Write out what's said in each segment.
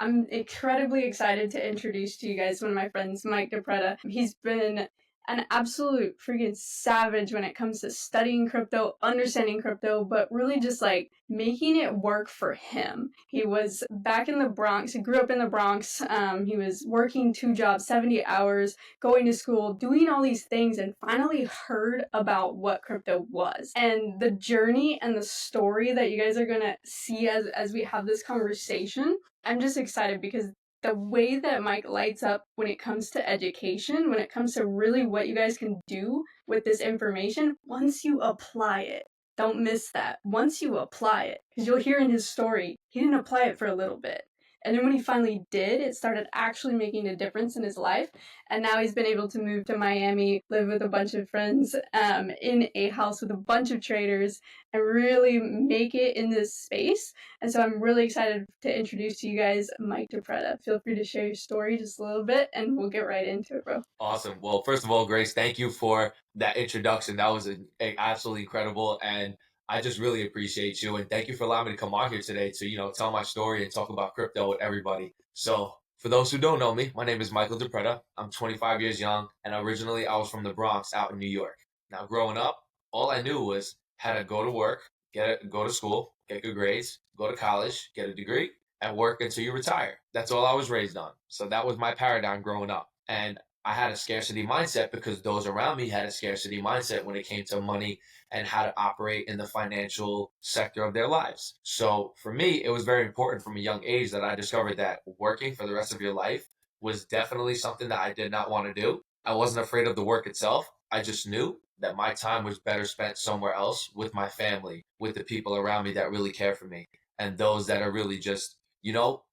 I'm incredibly excited to introduce to you guys one of my friends, Mike DiPreta. He's been an absolute freaking savage when it comes to studying crypto, understanding crypto, but really just like making it work for him. He was back in the Bronx. He grew up in the Bronx. He was working 2 jobs, 70 hours, going to school, doing all these things, and finally heard about what crypto was. And the journey and the story that you guys are going to see as we have this conversation, I'm just excited because the way that Mike lights up when it comes to education, when it comes to really what you guys can do with this information, once you apply it. Don't miss that. Once you apply it, because you'll hear in his story, he didn't apply it for a little bit. And then when he finally did, it started actually making a difference in his life. And now he's been able to move to Miami, live with a bunch of friends in a house with a bunch of traders, and really make it in this space. And so I'm really excited to introduce to you guys Mike DiPreta. Feel free to share your story just a little bit, and we'll get right into it, bro. Awesome. Well, first of all, Grace, thank you for that introduction. That was absolutely incredible. And I just really appreciate you. And thank you for allowing me to come on here today to, tell my story and talk about crypto with everybody. So for those who don't know me, my name is Michael DiPreta. I'm 25 years young. And originally I was from the Bronx out in New York. Now, growing up, all I knew was how to go to work, go to school, get good grades, go to college, get a degree, and work until you retire. That's all I was raised on. So that was my paradigm growing up. And I had a scarcity mindset because those around me had a scarcity mindset when it came to money and how to operate in the financial sector of their lives. So for me, it was very important from a young age that I discovered that working for the rest of your life was definitely something that I did not want to do. I wasn't afraid of the work itself. I just knew that my time was better spent somewhere else with my family, with the people around me that really care for me, and those that are really just,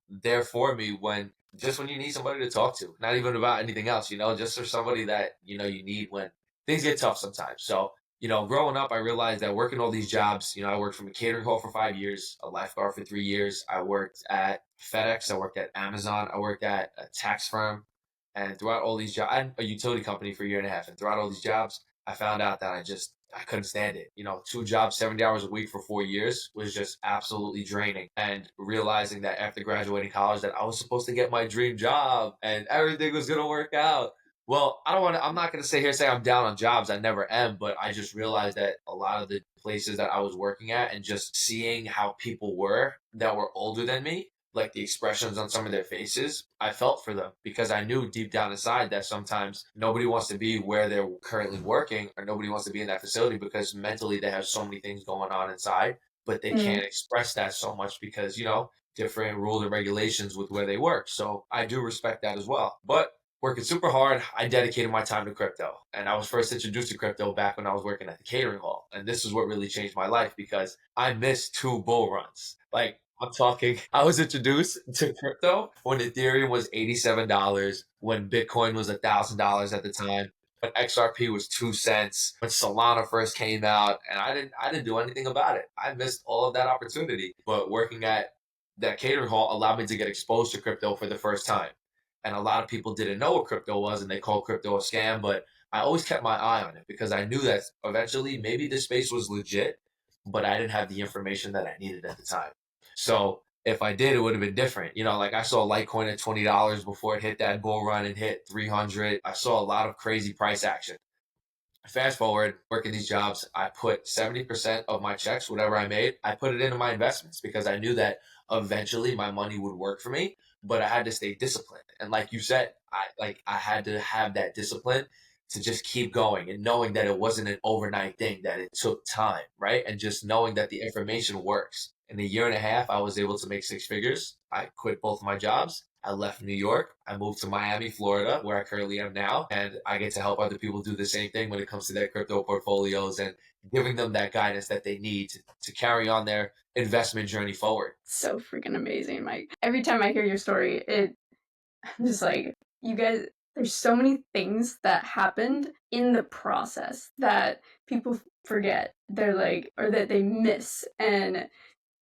there for me when you need somebody to talk to, not even about anything else, just for somebody that, you need when things get tough sometimes. So, growing up, I realized that working all these jobs, I worked from a catering hall for 5 years, a lifeguard for 3 years. I worked at FedEx. I worked at Amazon. I worked at a tax firm. And throughout all these jobs, and a utility company for a year and a half. And throughout all these jobs, I found out that I couldn't stand it. 2 jobs, 70 hours a week for 4 years was just absolutely draining. And realizing that after graduating college that I was supposed to get my dream job and everything was going to work out. Well, I'm not going to sit here and say I'm down on jobs. I never am. But I just realized that a lot of the places that I was working at and just seeing how people were that were older than me, like the expressions on some of their faces, I felt for them because I knew deep down inside that sometimes nobody wants to be where they're currently working or nobody wants to be in that facility because mentally they have so many things going on inside, but they can't express that so much because, different rules and regulations with where they work. So I do respect that as well. But working super hard, I dedicated my time to crypto. And I was first introduced to crypto back when I was working at the catering hall. And this is what really changed my life because I missed 2 bull runs. Like, I was introduced to crypto when Ethereum was $87, when Bitcoin was $1,000 at the time, when XRP was 2 cents, when Solana first came out, and I didn't do anything about it. I missed all of that opportunity. But working at that catering hall allowed me to get exposed to crypto for the first time. And a lot of people didn't know what crypto was and they called crypto a scam, but I always kept my eye on it because I knew that eventually maybe this space was legit, but I didn't have the information that I needed at the time. So if I did, it would have been different. Like I saw Litecoin at $20 before it hit that bull run and hit 300. I saw a lot of crazy price action. Fast forward, working these jobs, I put 70% of my checks, whatever I made, I put it into my investments because I knew that eventually my money would work for me, but I had to stay disciplined. And like you said, I had to have that discipline to just keep going and knowing that it wasn't an overnight thing, that it took time, right? And just knowing that the information works. In a year and a half, I was able to make 6 figures. I quit both my jobs. I left New York. I moved to Miami, Florida, where I currently am now. And I get to help other people do the same thing when it comes to their crypto portfolios and giving them that guidance that they need to carry on their investment journey forward. So freaking amazing, Mike. Every time I hear your story, I'm just like, you guys, there's so many things that happened in the process that people forget. They're like, or that they miss. And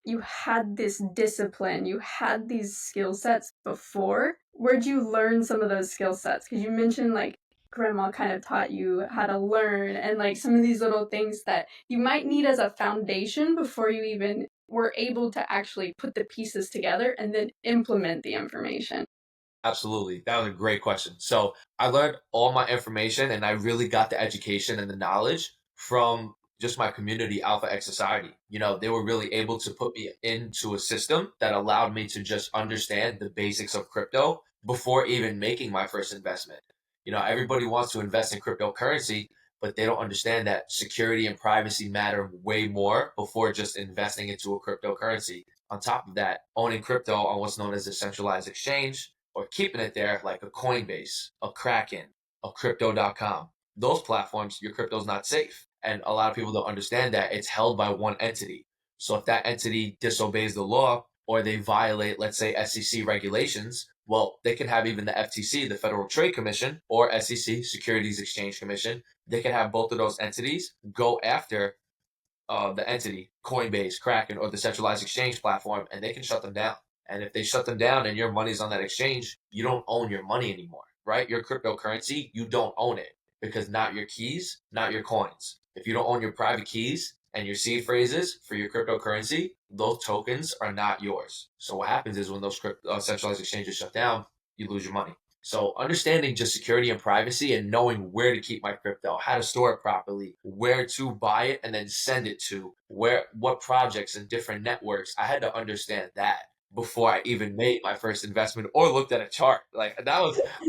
you had this discipline, you had these skill sets before. Where'd you learn some of those skill sets? Because you mentioned like grandma kind of taught you how to learn and like some of these little things that you might need as a foundation before you even we're able to actually put the pieces together and then implement the information. Absolutely. That was a great question. So I learned all my information and I really got the education and the knowledge from just my community, Alpha X Society. They were really able to put me into a system that allowed me to just understand the basics of crypto before even making my first investment. Everybody wants to invest in cryptocurrency, but they don't understand that security and privacy matter way more before just investing into a cryptocurrency. On top of that, owning crypto on what's known as a centralized exchange or keeping it there like a Coinbase, a Kraken, a crypto.com. Those platforms, your crypto's not safe. And a lot of people don't understand that it's held by one entity. So if that entity disobeys the law or they violate, let's say, SEC regulations, well, they can have even the FTC, the Federal Trade Commission, or SEC, Securities Exchange Commission. They can have both of those entities go after the entity, Coinbase, Kraken, or the centralized exchange platform, and they can shut them down. And if they shut them down and your money's on that exchange, you don't own your money anymore, right? Your cryptocurrency, you don't own it because not your keys, not your coins. If you don't own your private keys and your seed phrases for your cryptocurrency, those tokens are not yours. So what happens is when those centralized exchanges shut down, you lose your money. So understanding just security and privacy and knowing where to keep my crypto, how to store it properly, where to buy it and then send it to, what projects and different networks. I had to understand that before I even made my first investment or looked at a chart. I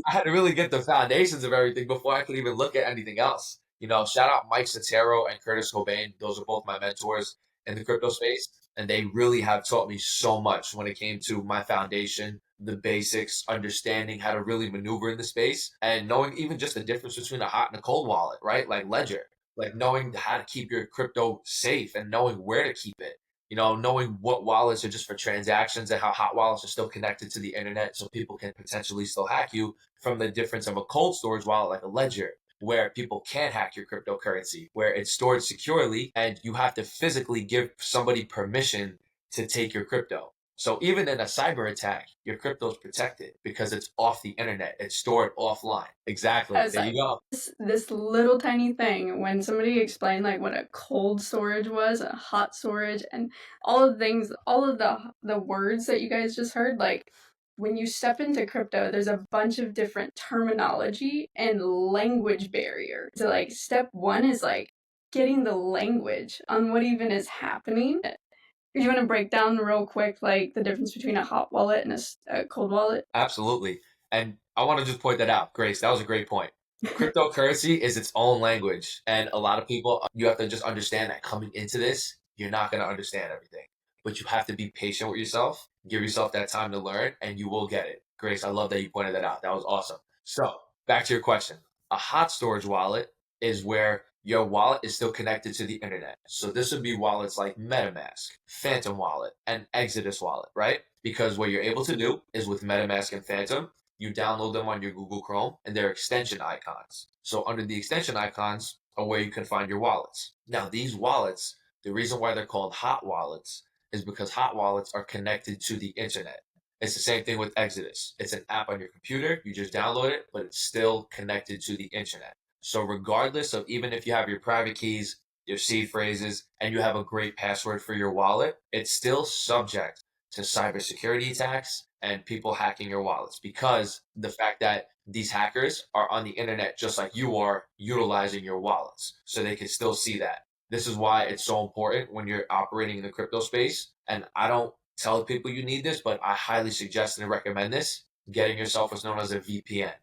had to really get the foundations of everything before I could even look at anything else. Shout out Mike Sotero and Curtis Cobain. Those are both my mentors in the crypto space. And they really have taught me so much when it came to my foundation, the basics, understanding how to really maneuver in the space, and knowing even just the difference between a hot and a cold wallet, right? Like Ledger, like knowing how to keep your crypto safe and knowing where to keep it. Knowing what wallets are just for transactions and how hot wallets are still connected to the internet so people can potentially still hack you from the difference of a cold storage wallet like a Ledger where people can't hack your cryptocurrency, where it's stored securely and you have to physically give somebody permission to take your crypto. So even in a cyber attack, your crypto is protected because it's off the internet. It's stored offline. Exactly. There you go. This little tiny thing, when somebody explained like what a cold storage was, a hot storage, and all of the things, all of the words that you guys just heard, like when you step into crypto, there's a bunch of different terminology and language barrier. So like step one is like getting the language on what even is happening. Do you want to break down real quick like the difference between a hot wallet and a cold wallet? Absolutely. And I want to just point that out. Grace, that was a great point. Cryptocurrency is its own language. And a lot of people, you have to just understand that coming into this, you're not going to understand everything. But you have to be patient with yourself, give yourself that time to learn, and you will get it. Grace, I love that you pointed that out. That was awesome. So, back to your question. A hot storage wallet is where your wallet is still connected to the internet. So this would be wallets like MetaMask, Phantom Wallet, and Exodus Wallet, right? Because what you're able to do is with MetaMask and Phantom, you download them on your Google Chrome and they're extension icons. So under the extension icons are where you can find your wallets. Now, these wallets, the reason why they're called hot wallets is because hot wallets are connected to the internet. It's the same thing with Exodus. It's an app on your computer. You just download it, but it's still connected to the internet. So regardless of even if you have your private keys, your seed phrases, and you have a great password for your wallet, it's still subject to cybersecurity attacks and people hacking your wallets because the fact that these hackers are on the internet just like you are utilizing your wallets. So they can still see that. This is why it's so important when you're operating in the crypto space. And I don't tell people you need this, but I highly suggest and recommend this, getting yourself what's known as a VPN,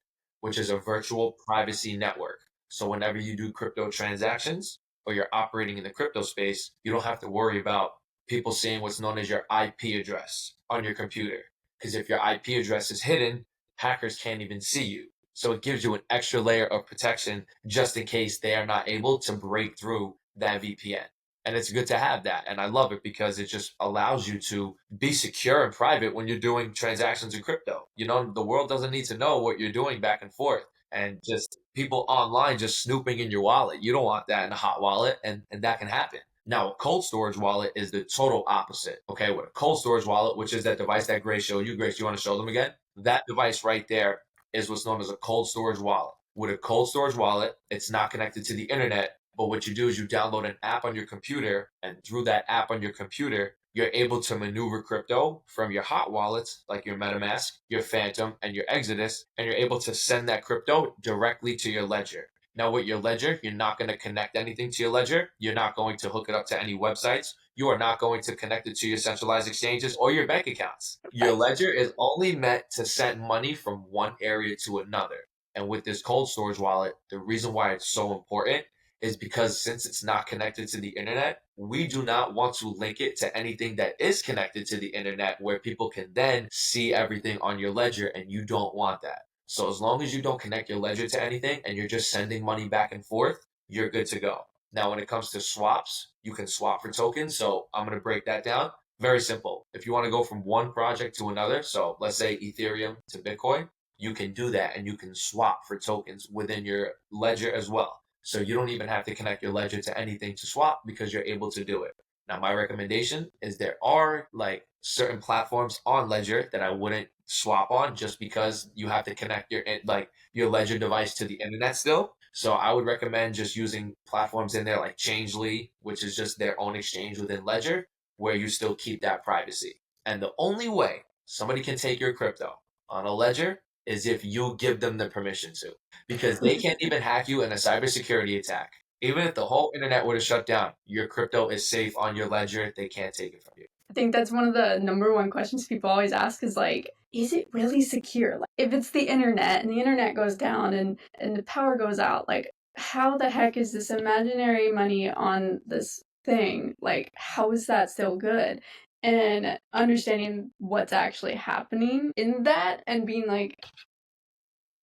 which is a virtual privacy network. So whenever you do crypto transactions or you're operating in the crypto space, you don't have to worry about people seeing what's known as your IP address on your computer. Because if your IP address is hidden, hackers can't even see you. So it gives you an extra layer of protection just in case they are not able to break through that VPN. And it's good to have that. And I love it because it just allows you to be secure and private when you're doing transactions in crypto. The world doesn't need to know what you're doing back and forth and just people online just snooping in your wallet. You don't want that in a hot wallet, and that can happen. Now, a cold storage wallet is the total opposite. Okay, with a cold storage wallet, which is that device that Grace showed you. Grace, you want to show them again? That device right there is what's known as a cold storage wallet. With a cold storage wallet, it's not connected to the internet, but what you do is you download an app on your computer, and through that app on your computer, you're able to maneuver crypto from your hot wallets, like your MetaMask, your Phantom, and your Exodus, and you're able to send that crypto directly to your ledger. Now, with your ledger, you're not going to connect anything to your ledger. You're not going to hook it up to any websites. You are not going to connect it to your centralized exchanges or your bank accounts. Your ledger is only meant to send money from one area to another. And with this cold storage wallet, the reason why it's so important is because since it's not connected to the internet, we do not want to link it to anything that is connected to the internet where people can then see everything on your ledger, and you don't want that. So as long as you don't connect your ledger to anything and you're just sending money back and forth, you're good to go. Now, when it comes to swaps, you can swap for tokens. So I'm going to break that down. Very simple. If you want to go from one project to another, so let's say Ethereum to Bitcoin, you can do that and you can swap for tokens within your ledger as well. So you don't even have to connect your ledger to anything to swap because you're able to do it. Now, my recommendation is there are like certain platforms on Ledger that I wouldn't swap on just because you have to connect your Ledger device to the internet still. So I would recommend just using platforms in there like Chainlink, which is just their own exchange within Ledger, where you still keep that privacy. And the only way somebody can take your crypto on a Ledger is if you give them the permission to, because they can't even hack you in a cybersecurity attack. Even if the whole internet were to shut down, your crypto is safe on your ledger. They can't take it from you. I think that's one of the number one questions people always ask is like, is it really secure? Like, if it's the internet and the internet goes down and the power goes out, like, how the heck is this imaginary money on this thing? Like, how is that still good? And understanding what's actually happening in that and being like,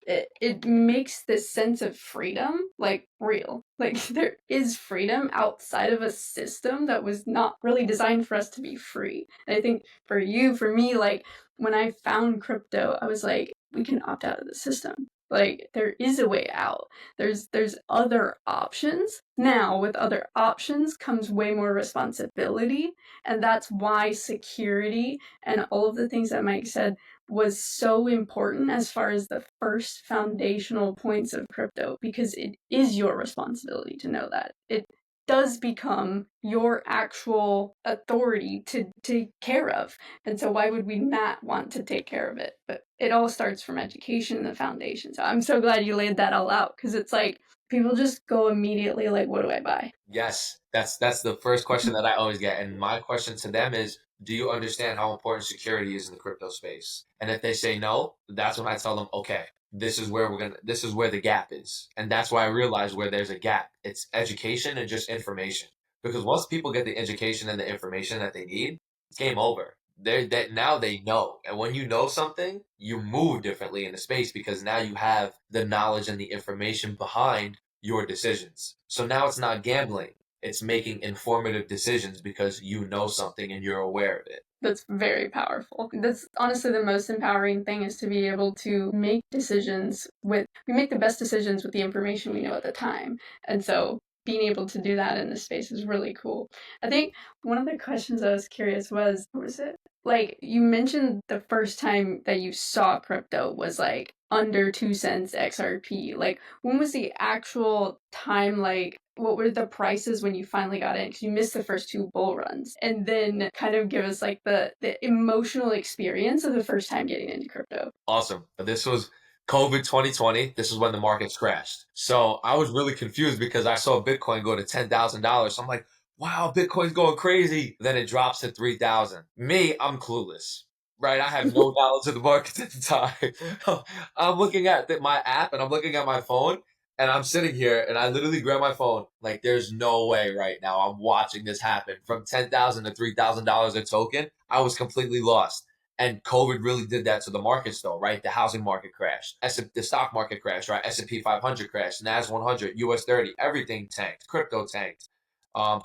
it makes this sense of freedom like real. Like there is freedom outside of a system that was not really designed for us to be free. And I think for you, for me, like when I found crypto, I was like, we can opt out of the system. Like there is a way out. There's other options. Now with other options comes way more responsibility. And that's why security and all of the things that Mike said was so important as far as the first foundational points of crypto, because it is your responsibility to know that. It does become your actual authority to take care of. And so why would we not want to take care of it? But it all starts from education and the foundation. So I'm so glad you laid that all out, because it's like people just go immediately like, what do I buy? Yes, that's the first question that I always get. And my question to them is, do you understand how important security is in the crypto space? And if they say no, that's when I tell them, okay, this is where the gap is. And that's why I realize where there's a gap. It's education and just information. Because once people get the education and the information that they need, it's game over. That now they know. And when you know something, you move differently in the space because now you have the knowledge and the information behind your decisions. So now it's not gambling. It's making informative decisions because you know something and you're aware of it. That's very powerful. That's honestly the most empowering thing, is to be able to make decisions we make the best decisions with the information we know at the time. And so being able to do that in this space is really cool. I think one of the questions I was curious was, what was it? Like you mentioned the first time that you saw crypto was like under 2 cents XRP. Like when was the actual time, like what were the prices when you finally got in? Because you missed the first 2 bull runs. And then kind of give us like the emotional experience of the first time getting into crypto. Awesome. This was COVID 2020. This is when the markets crashed. So I was really confused because I saw Bitcoin go to $10,000. So I'm like, wow, Bitcoin's going crazy. Then it drops to 3,000. Me, I'm clueless. Right, I have no knowledge of the markets at the time. I'm looking at my app and I'm looking at my phone, and I'm sitting here and I literally grab my phone like there's no way right now I'm watching this happen from 10,000 to $3,000 a token. I was completely lost. And COVID really did that to the markets though, right? The housing market crashed, the stock market crashed, right? S&P 500 crashed, NAS 100, US 30, everything tanked, crypto tanked,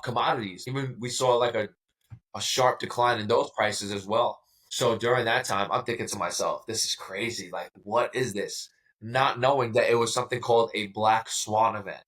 commodities. Even we saw like a sharp decline in those prices as well. So during that time, I'm thinking to myself, this is crazy. Like, what is this? Not knowing that it was something called a black swan event.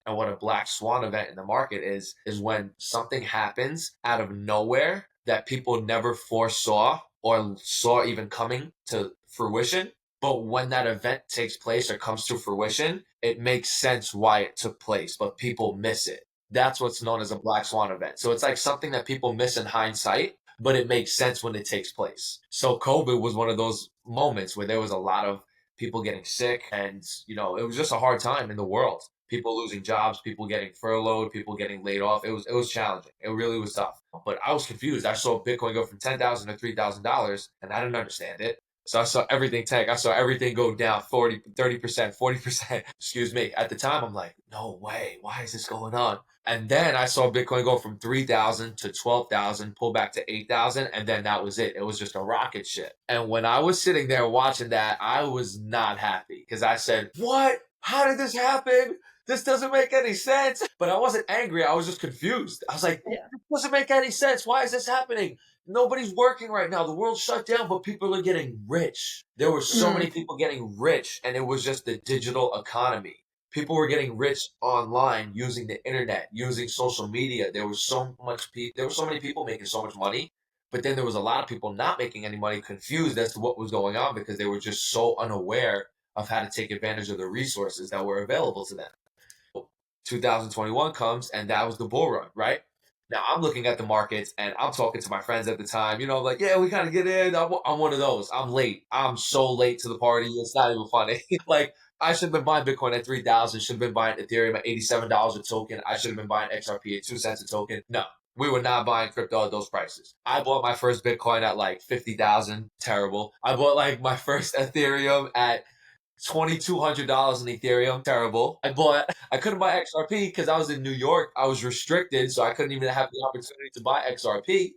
And what a black swan event in the market is when something happens out of nowhere that people never foresaw or saw even coming to fruition. But when that event takes place or comes to fruition, it makes sense why it took place, but people miss it. That's what's known as a black swan event. So it's like something that people miss in hindsight, but it makes sense when it takes place. So COVID was one of those moments where there was a lot of people getting sick, and it was just a hard time in the world. People losing jobs, people getting furloughed, people getting laid off. It was challenging. It really was tough. But I was confused. I saw Bitcoin go from 10,000 to $3,000, and I didn't understand it. So I saw everything tank. I saw everything go down 40, 30%, 40%. Excuse me. At the time, I'm like, no way. Why is this going on? And then I saw Bitcoin go from 3,000 to 12,000, pull back to 8,000. And then that was it. It was just a rocket ship. And when I was sitting there watching that, I was not happy because I said, what? How did this happen? This doesn't make any sense. But I wasn't angry. I was just confused. I was like, Yeah. it doesn't make any sense. Why is this happening? Nobody's working right now. The world's shut down, but people are getting rich. There were so many people getting rich, and it was just the digital economy. People were getting rich online using the internet, using social media. There was so many people making so much money, but then there was a lot of people not making any money, confused as to what was going on because they were just so unaware of how to take advantage of the resources that were available to them. 2021 comes, and that was the bull run, right? Now I'm looking at the markets and I'm talking to my friends at the time, like, yeah, we kind of get in. I'm one of those. I'm late. I'm so late to the party. It's not even funny. Like, I should have been buying Bitcoin at 3,000, should have been buying Ethereum at $87 a token. I should have been buying XRP at 2 cents a token. No, we were not buying crypto at those prices. I bought my first Bitcoin at like 50,000. Terrible. I bought like my first Ethereum at $2,200 in Ethereum. Terrible. I couldn't buy XRP because I was in New York. I was restricted, so I couldn't even have the opportunity to buy XRP.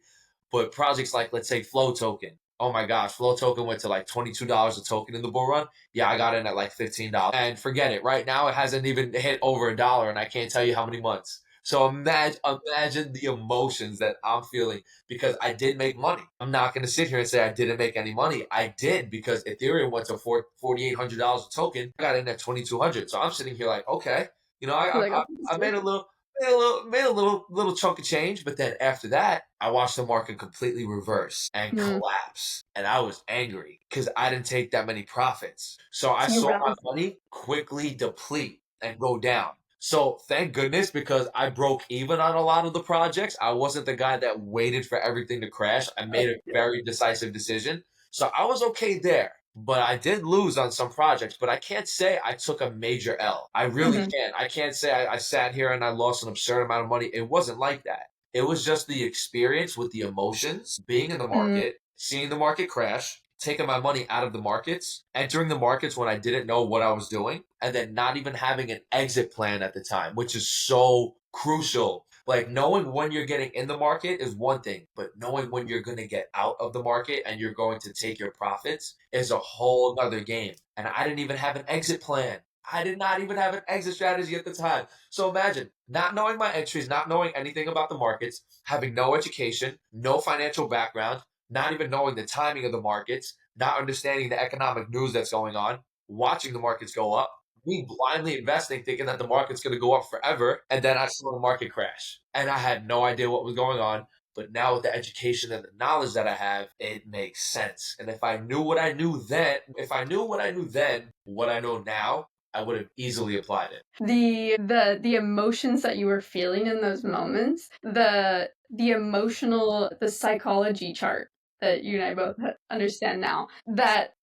But projects like, let's say, Flow Token. Oh my gosh, Flow Token went to like $22 a token in the bull run. Yeah, I got in at like $15. And forget it. Right now, it hasn't even hit over $1, and I can't tell you how many months. So imagine the emotions that I'm feeling because I did make money. I'm not going to sit here and say I didn't make any money. I did because Ethereum went to $4,800 a token. I got in at 2,200. So I'm sitting here like, okay, I made a little chunk of change. But then after that, I watched the market completely reverse and collapse. And I was angry because I didn't take that many profits. So I saw my money quickly deplete and go down. So thank goodness, because I broke even on a lot of the projects. I wasn't the guy that waited for everything to crash. I made a very decisive decision. So I was okay there. But I did lose on some projects, but I can't say I took a major L. I really can't. I can't say I sat here and I lost an absurd amount of money. It wasn't like that. It was just the experience with the emotions, being in the market, seeing the market crash, taking my money out of the markets, entering the markets when I didn't know what I was doing, and then not even having an exit plan at the time, which is so crucial. Like, knowing when you're getting in the market is one thing, but knowing when you're going to get out of the market and you're going to take your profits is a whole nother game. And I didn't even have an exit plan. I did not even have an exit strategy at the time. So imagine not knowing my entries, not knowing anything about the markets, having no education, no financial background, not even knowing the timing of the markets, not understanding the economic news that's going on, watching the markets go up, me blindly investing, thinking that the market's going to go up forever, and then I saw the market crash. And I had no idea what was going on. But now with the education and the knowledge that I have, it makes sense. And if I knew what I knew then, what I know now, I would have easily applied it. The emotions that you were feeling in those moments, the emotional, the psychology chart that you and I both understand now, that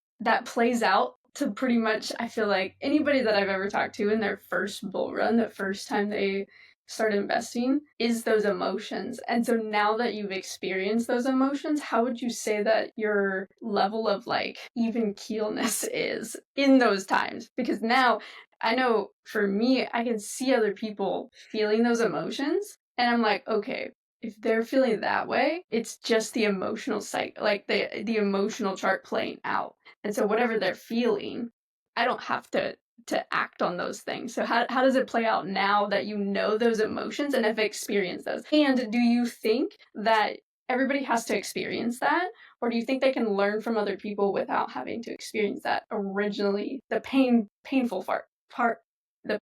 plays out to pretty much, I feel like, anybody that I've ever talked to in their first bull run, the first time they start investing, is those emotions. And so now that you've experienced those emotions, how would you say that your level of like even keelness is in those times? Because now I know for me, I can see other people feeling those emotions, and I'm like, okay, if they're feeling that way, it's just the emotional like the emotional chart playing out. And so whatever they're feeling, I don't have to act on those things. So how does it play out now that you know those emotions and have experienced those? And do you think that everybody has to experience that? Or do you think they can learn from other people without having to experience that originally, the painful part? The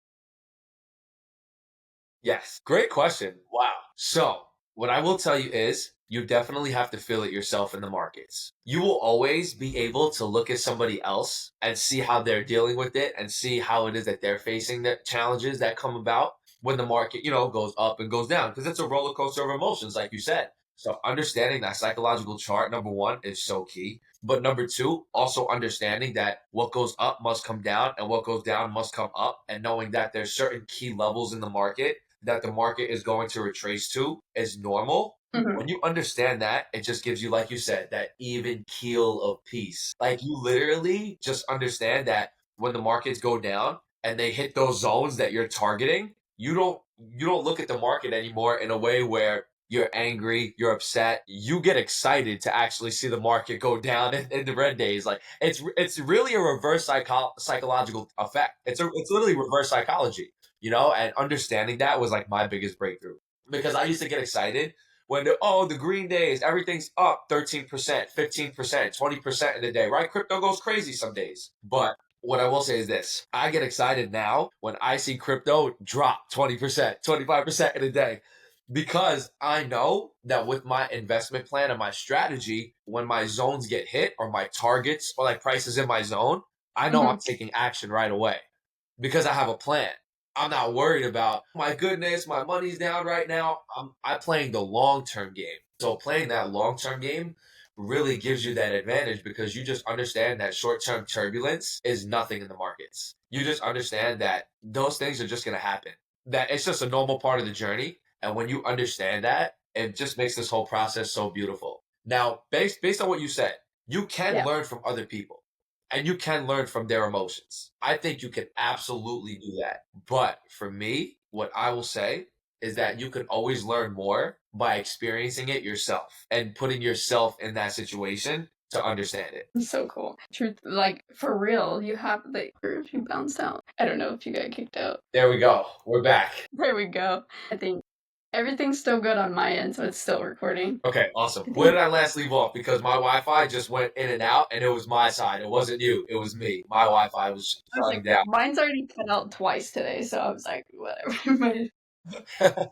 Yes. Great question. Wow. So, what I will tell you is you definitely have to feel it yourself in the markets. You will always be able to look at somebody else and see how they're dealing with it and see how it is that they're facing the challenges that come about when the market, goes up and goes down, because it's a roller coaster of emotions, like you said. So understanding that psychological chart, number one, is so key. But number two, also understanding that what goes up must come down and what goes down must come up, and knowing that there's certain key levels in the market that the market is going to retrace to is normal. Mhm. When you understand that, it just gives you, like you said, that even keel of peace. Like you literally just understand that when the markets go down and they hit those zones that you're targeting, you don't look at the market anymore in a way where you're angry, you're upset. You get excited to actually see the market go down in the red days. Like it's really a reverse psychological effect. It's literally reverse psychology, and understanding that was like my biggest breakthrough because I used to get excited when the green days, everything's up 13%, 15%, 20% in a day, right? Crypto goes crazy some days. But what I will say is this: I get excited now when I see crypto drop 20%, 25% in a day. Because I know that with my investment plan and my strategy, when my zones get hit or my targets or like prices in my zone, I know I'm Mhm. taking action right away because I have a plan. I'm not worried about my goodness, my money's down right now. I'm playing the long term game. So playing that long term game really gives you that advantage because you just understand that short term turbulence is nothing in the markets. You just understand that those things are just going to happen. That it's just a normal part of the journey. And when you understand that, it just makes this whole process so beautiful. Now, based on what you said, you can Yeah. learn from other people and you can learn from their emotions. I think you can absolutely do that. But for me, what I will say is that you can always learn more by experiencing it yourself and putting yourself in that situation to understand it. So cool. Truth, like for real, you have the if you bounced out. I don't know if you got kicked out. There we go. We're back. There we go. I think everything's still good on my end, so it's still recording. Okay, awesome. I Where think did I last leave off? Because my Wi-Fi just went in and out, and it was my side. It wasn't you. It was me. My Wi-Fi was I was shutting like, down. mine's already cut out twice today, so I was like, whatever. But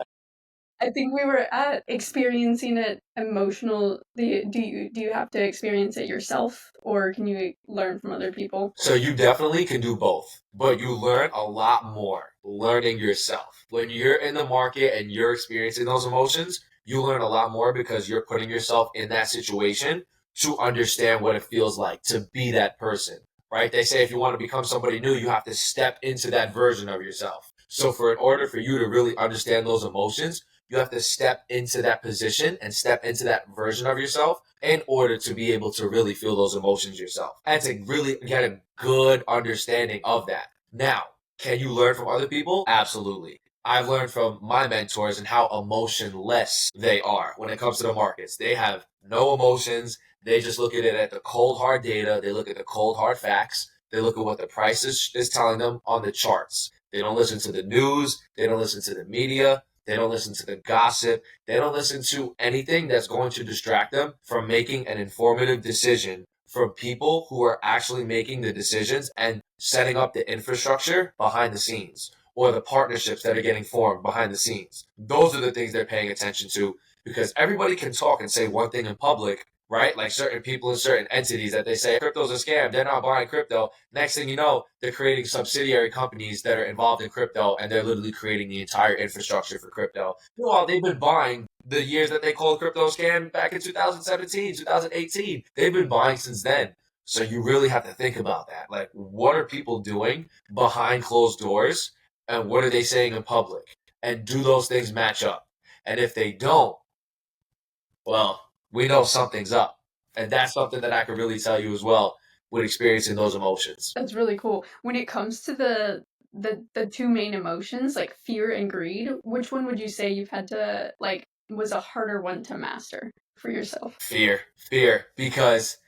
I think we were at experiencing it emotional. Do you have to experience it yourself, or can you learn from other people? So you definitely can do both, but you learn a lot more learning yourself. When you're in the market and you're experiencing those emotions, you learn a lot more because you're putting yourself in that situation to understand what it feels like to be that person, right? They say if you want to become somebody new, you have to step into that version of yourself. So in order for you to really understand those emotions, you have to step into that position and step into that version of yourself in order to be able to really feel those emotions yourself and to really get a good understanding of that. Now, can you learn from other people? Absolutely. I've learned from my mentors and how emotionless they are when it comes to the markets. They have no emotions. They just look at it at the cold hard data. They look at the cold hard facts. They look at what the price is telling them on the charts. They don't listen to the news. They don't listen to the media. They don't listen to the gossip. They don't listen to anything that's going to distract them from making an informative decision from people who are actually making the decisions and setting up the infrastructure behind the scenes or the partnerships that are getting formed behind the scenes. Those are the things they're paying attention to because everybody can talk and say one thing in public, right? Like certain people and certain entities that they say crypto's a scam, they're not buying crypto. Next thing you know, they're creating subsidiary companies that are involved in crypto and they're literally creating the entire infrastructure for crypto. Meanwhile, they've been buying the years that they called crypto a scam back in 2017, 2018. They've been buying since then. So you really have to think about that. Like, what are people doing behind closed doors and what are they saying in public? And do those things match up? And if they don't, well, we know something's up. And that's something that I can really tell you as well with experiencing those emotions. That's really cool. When it comes to the two main emotions, like fear and greed, which one would you say you've had to like was a harder one to master for yourself? Fear, because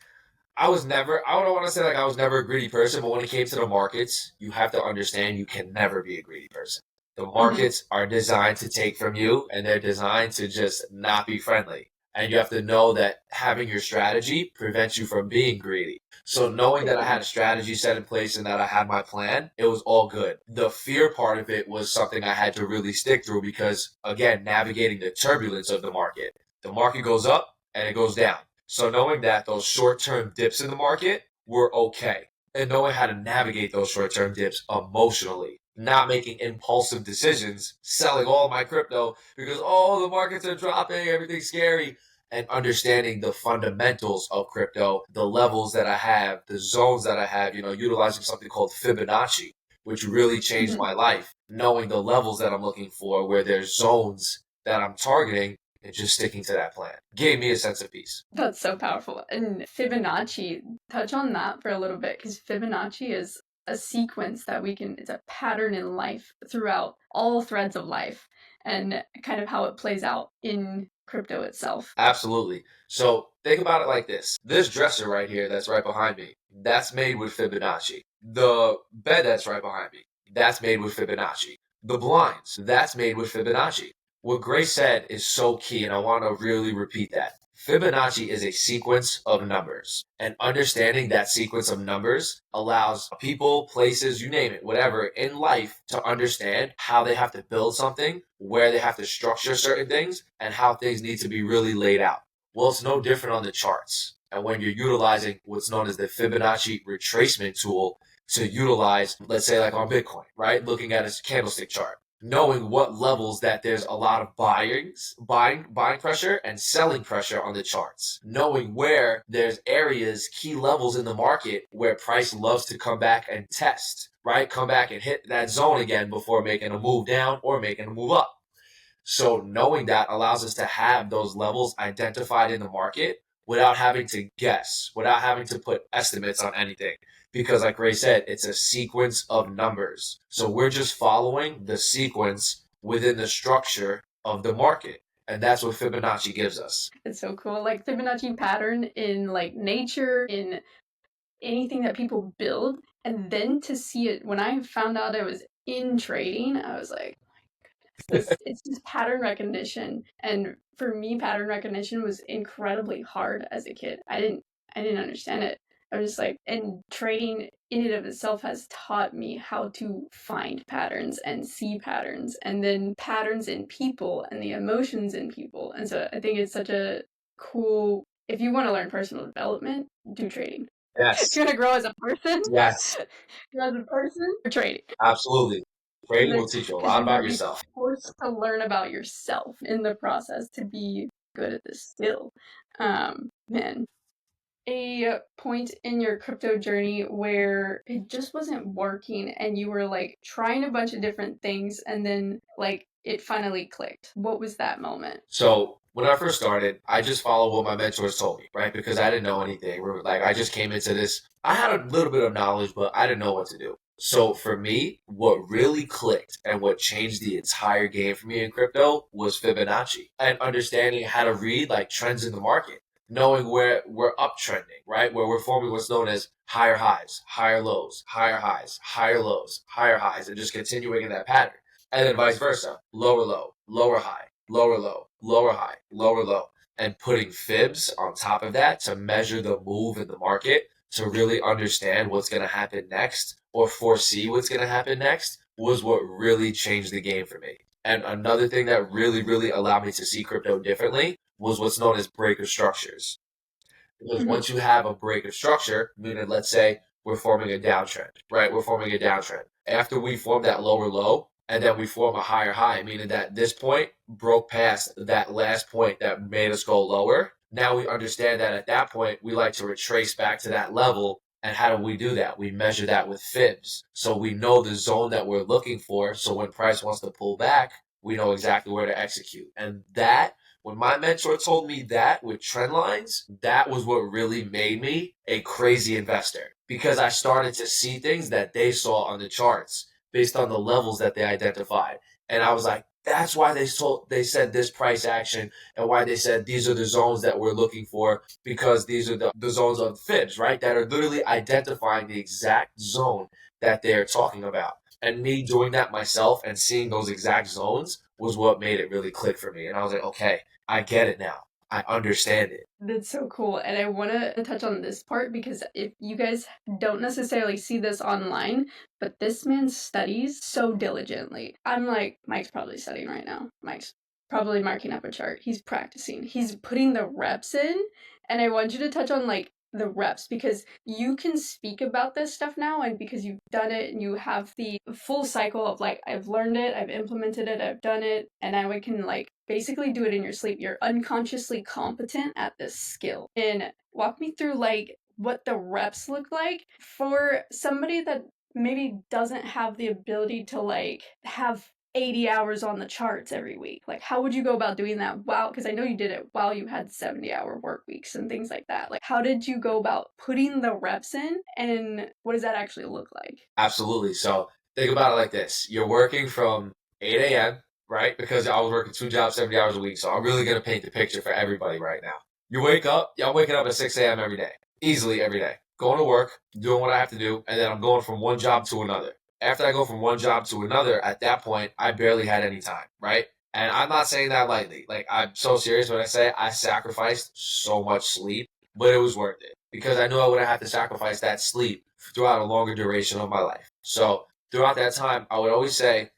I don't want to say like I was never a greedy person, but when it came to the markets, you have to understand you can never be a greedy person. The Hmm. markets are designed to take from you and they're designed to just not be friendly. And you have to know that having your strategy prevents you from being greedy. So knowing that I had a strategy set in place and that I had my plan, it was all good. The fear part of it was something I had to really stick through because again, navigating the turbulence of the market. The market goes up and it goes down. So knowing that those short-term dips in the market were okay and knowing how to navigate those short-term dips emotionally, not making impulsive decisions, selling all my crypto because, oh, the markets are dropping, everything's scary. and understanding the fundamentals of crypto, the levels that I have, the zones that I have, utilizing something called Fibonacci, which really changed Mhm. my life. Knowing the levels that I'm looking for, where there's zones that I'm targeting, and just sticking to that plan gave me a sense of peace. That's so powerful. And Fibonacci, touch on that for a little bit, because Fibonacci is a sequence that it's a pattern in life throughout all threads of life and kind of how it plays out in crypto itself. Absolutely. So think about it like this. This dresser right here that's right behind me, that's made with Fibonacci. The bed that's right behind me, that's made with Fibonacci. The blinds, that's made with Fibonacci. What Grace said is so key, and I want to really repeat that. Fibonacci is a sequence of numbers, and understanding that sequence of numbers allows people, places, you name it, whatever in life to understand how they have to build something, where they have to structure certain things, and how things need to be really laid out. Well, it's no different on the charts. And when you're utilizing what's known as the Fibonacci retracement tool to utilize, let's say like on Bitcoin, right? Looking at a candlestick chart, knowing what levels that there's a lot of buying pressure and selling pressure on the charts, knowing where there's areas, key levels in the market where price loves to come back and test, right? Come back and hit that zone again before making a move down or making a move up. So knowing that allows us to have those levels identified in the market without having to guess, without having to put estimates on anything. Because like Ray said, it's a sequence of numbers. So we're just following the sequence within the structure of the market. And that's what Fibonacci gives us. It's so cool. Like Fibonacci pattern in like nature, in anything that people build, and then to see it when I found out I was in trading, I was like, it's just pattern recognition. And for me, pattern recognition was incredibly hard as a kid. I didn't understand it. I was just like, and trading in and of itself has taught me how to find patterns and see patterns, and then patterns in people and the emotions in people. And so I think it's such a cool, if you want to learn personal development, do trading. If Yes. you want to grow as a person, Yes. grow as a person, trading. Absolutely. Trading will teach you a Because lot you're going about to be yourself. forced to learn about yourself in the process to be good at this skill. Man, a point in your crypto journey where it just wasn't working and you were like trying a bunch of different things and then like it finally clicked. What was that moment? So when I first started, I just followed what my mentors told me, right? Because I didn't know anything. Like I just came into this. I had a little bit of knowledge, but I didn't know what to do. So for me, what really clicked and what changed the entire game for me in crypto was Fibonacci and understanding how to read like trends in the market, knowing where we're uptrending, right? Where we're forming what's known as higher highs, higher lows, higher highs, higher lows, higher highs, and just continuing in that pattern. And then vice versa, lower low, lower high, lower low, lower high, lower low, and putting fibs on top of that to measure the move in the market to really understand what's going to happen next or foresee what's going to happen next was what really changed the game for me. And another thing that really, really allowed me to see crypto differently was what's known as breaker structures. Because Mm-hmm. once you have a break of structure, meaning let's say we're forming a downtrend, right? We're forming a downtrend. After we form that lower low, and then we form a higher high, meaning that this point broke past that last point that made us go lower. Now we understand that at that point, we like to retrace back to that level. And how do we do that? We measure that with fibs. So we know the zone that we're looking for. So when price wants to pull back, we know exactly where to execute. And that when my mentor told me that with trend lines, that was what really made me a crazy investor because I started to see things that they saw on the charts based on the levels that they identified. And I was like, that's why they said this price action and why they said these are the zones that we're looking for because these are the zones of fibs, right? That are literally identifying the exact zone that they're talking about. And me doing that myself and seeing those exact zones was what made it really click for me. And I was like, okay, I get it now. I understand it. That's so cool. And I want to touch on this part because if you guys don't necessarily see this online, but this man studies so diligently. I'm like, Mike's probably studying right now. Mike's probably marking up a chart. He's practicing. He's putting the reps in. And I want you to touch on like the reps because you can speak about this stuff now and because you've done it and you have the full cycle of like I've learned it, I've implemented it, I've done it, and now I can like basically do it in your sleep. You're unconsciously competent at this skill. And walk me through like what the reps look like for somebody that maybe doesn't have the ability to like have 80 hours on the charts every week. Like, how would you go about doing that? Wow, because I know you did it while you had 70-hour work weeks and things like that. Like, how did you go about putting the reps in, and what does that actually look like? Absolutely. So think about it like this. You're working from 8 a.m., right? Because I was working 2 jobs, 70 hours a week. So I'm really going to paint the picture for everybody right now. You wake up, I'm waking up at 6 a.m. every day, easily every day. Going to work, doing what I have to do, and then I'm going from one job to another. After I go from one job to another, at that point, I barely had any time, right? And I'm not saying that lightly. Like, I'm so serious when I say I sacrificed so much sleep, but it was worth it because I knew I would have to sacrifice that sleep throughout a longer duration of my life. So throughout that time, I would always say,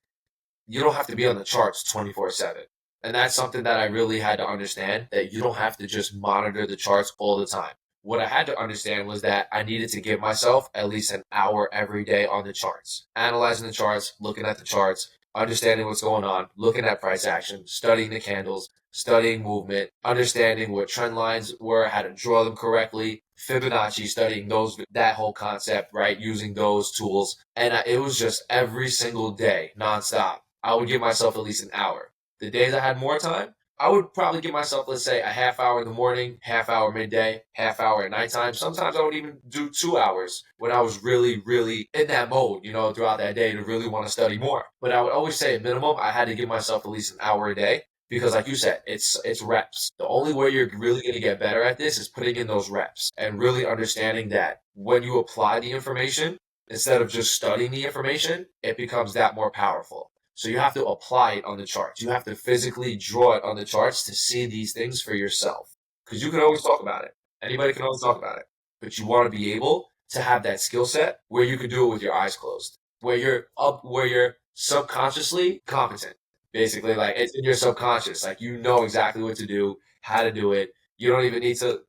you don't have to be on the charts 24/7. And that's something that I really had to understand, that you don't have to just monitor the charts all the time. What I had to understand was that I needed to give myself at least an hour every day on the charts, analyzing the charts, looking at the charts, understanding what's going on, looking at price action, studying the candles, studying movement, understanding what trend lines were, how to draw them correctly, Fibonacci, studying those, that whole concept, right? Using those tools. And it was just every single day, nonstop. I would give myself at least an hour. The days I had more time, I would probably give myself, let's say, a half hour in the morning, half hour midday, half hour at nighttime. Sometimes I would even do 2 hours when I was really, really in that mode, throughout that day to really want to study more. But I would always say at minimum, I had to give myself at least an hour a day because like you said, it's reps. The only way you're really going to get better at this is putting in those reps and really understanding that when you apply the information, instead of just studying the information, it becomes that more powerful. So you have to apply it on the charts. You have to physically draw it on the charts to see these things for yourself. Because you can always talk about it. Anybody can always talk about it. But you want to be able to have that skill set where you can do it with your eyes closed. Where you're subconsciously competent. Basically, like it's in your subconscious. Like you know exactly what to do, how to do it. You don't even need to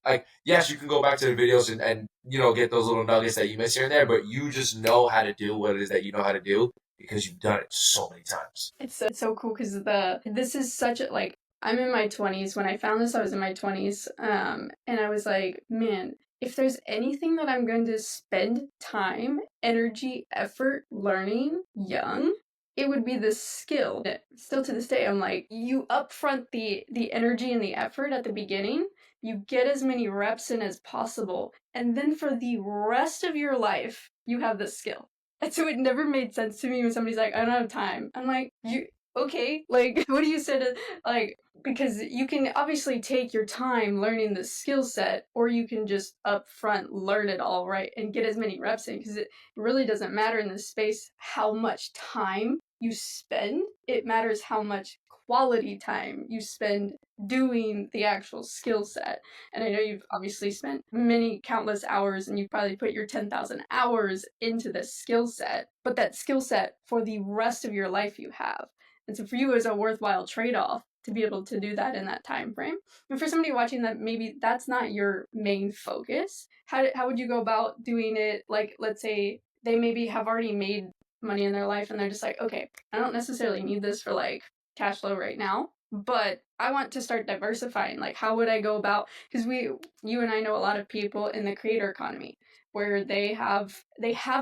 yes, you can go back to the videos and get those little nuggets that you miss here and there, but you just know how to do what it is that you know how to do because you've done it so many times. It's so cool because this is such a like I'm in my 20s. When I found this, I was in my 20s, and I was like, man, if there's anything that I'm going to spend time, energy, effort learning young, it would be this skill. Still to this day, I'm like, you upfront the energy and the effort at the beginning. You get as many reps in as possible, and then for the rest of your life, you have this skill. And so it never made sense to me when somebody's like, I don't have time. I'm like, you okay? Like, what do you say to like? Because you can obviously take your time learning the skill set, or you can just upfront learn it all right and get as many reps in. Because it really doesn't matter in this space how much time you spend. It matters how much quality time you spend doing the actual skill set. And I know you've obviously spent many countless hours and you've probably put your 10,000 hours into this skill set, but that skill set for the rest of your life you have. And so for you, it's a worthwhile trade-off to be able to do that in that time frame. And for somebody watching that maybe that's not your main focus, how would you go about doing it? Like, let's say they maybe have already made money in their life and they're just like, okay, I don't necessarily need this for like cash flow right now, but I want to start diversifying. Like, how would I go about? Because you and I know a lot of people in the creator economy where they have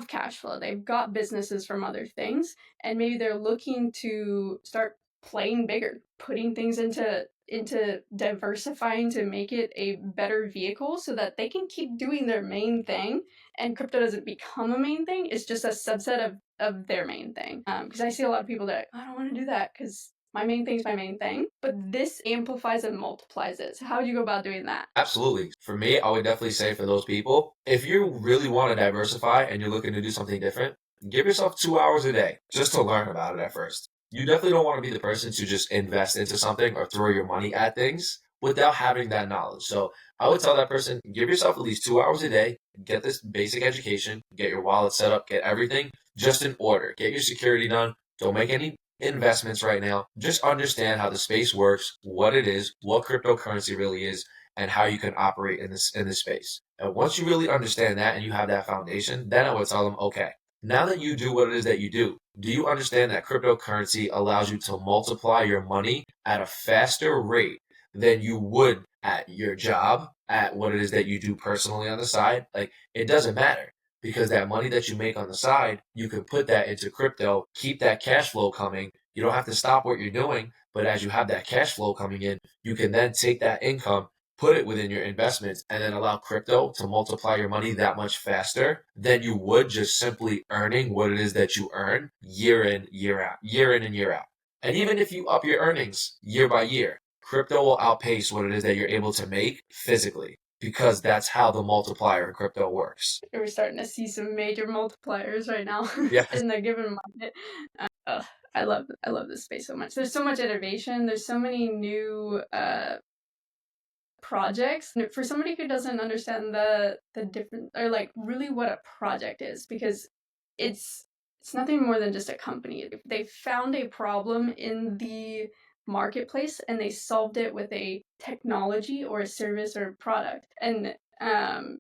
cash flow, they've got businesses from other things, and maybe they're looking to start playing bigger, putting things into diversifying to make it a better vehicle so that they can keep doing their main thing and crypto doesn't become a main thing. It's just a subset of their main thing. Because I see a lot of people that I don't want to do that because my main thing's my main thing, but this amplifies and multiplies it. So how would you go about doing that? Absolutely. For me, I would definitely say for those people, if you really want to diversify and you're looking to do something different, give yourself 2 hours a day just to learn about it at first. You definitely don't want to be the person to just invest into something or throw your money at things without having that knowledge. So I would tell that person, give yourself at least 2 hours a day, get this basic education, get your wallet set up, get everything just in order, get your security done. Don't make any investments right now. Just understand how the space works, what it is, what cryptocurrency really is, and how you can operate in this space. And once you really understand that and you have that foundation, then I would tell them, okay, Now that you do what it is that you do you understand that cryptocurrency allows you to multiply your money at a faster rate than you would at your job, at what it is that you do personally on the side? Like, it doesn't matter because that money that you make on the side, you can put that into crypto, keep that cash flow coming. You don't have to stop what you're doing, but as you have that cash flow coming in, you can then take that income, put it within your investments, and then allow crypto to multiply your money that much faster than you would just simply earning what it is that you earn year in, year out, year in and year out. And even if you up your earnings year by year, crypto will outpace what it is that you're able to make physically because that's how the multiplier in crypto works. We're starting to see some major multipliers right now Yes. in the given market. Uh, I love this space so much. There's so much innovation. There's so many new projects for somebody who doesn't understand the different, or like really what a project is, because it's nothing more than just a company. They found a problem in the marketplace and they solved it with a technology or a service or a product. And